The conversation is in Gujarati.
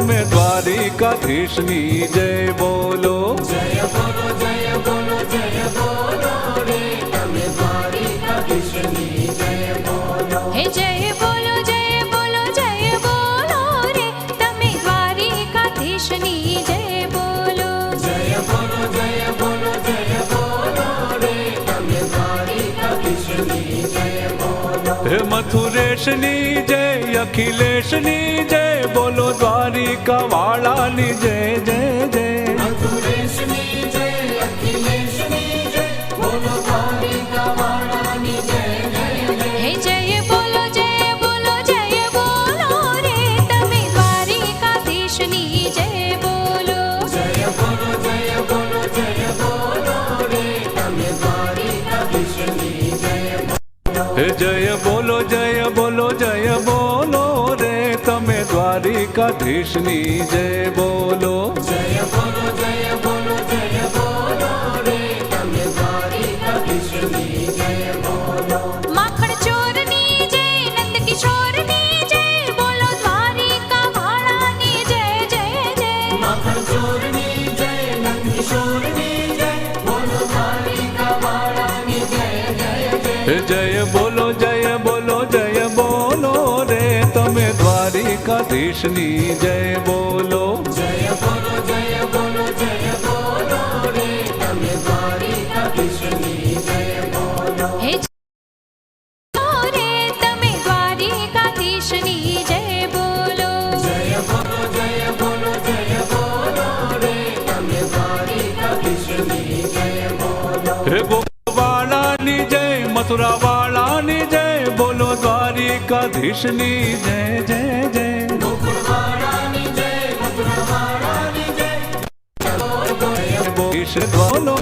તમે દ્વારિકાધીશની જય બોલો। જય બોલો જય બોલો જય બોલો રે તમે દ્વારિકાધીશની જય બોલો। હે જય બોલો જય બોલો જય બોલો રે તમે દ્વારિકાધીશની જય બોલો। જય બોલો જય બોલો જય બોલો રે તમે દ્વારિકાધીશની જય બોલો। હે મથુરેશની જય અખિલેશની જય બોલો દ્વારિકા વાળાની જય જય જય। મથુરેશની જય અખિલેશની જય બોલો દ્વારિકા વાળાની જય જય જય। હે જય બોલો જય બોલો જય બોલો રે તમે દ્વારિકાધીશની જય બોલો। જય બોલો જય બોલો જય બોલો રે તમે દ્વારિકાધીશની જય બોલો। હે જય બોલો જય બોલો જય બોલો રે તમે દ્વારિકાધીશની જય બોલો। જય બોલો જય બોલો જય બોલો રે તમે દ્વારિકાધીશની જય બોલો। માખણ ચોરની જય નંદ કિશોરની જય બોલો દ્વારિકા વાળાની જય જય જય। માખણ ચોરની જય નંદ કિશોરની જય બોલો દ્વારિકા વાળાની જય જય જય। હે જય બોલો જય બોલો જય બોલો રે તમે દ્વારિકાધીશની જય બોલો। જય બોલો જય બોલો જય બોલો રે તમે દ્વારિકાધીશની જય બોલો। હે રે તમે દ્વારિકાધીશની જય બોલો। જય બોલો જય બોલો જય બોલો રે તમે દ્વારિકાધીશની જય બોલો। હે ગોવાળાની જય મથુરા વાળાની જય બોલો દ્વારિકાધીશની જય જય જય। ગોકુળવાળાની જય મથુરાવાળાની જય બોલો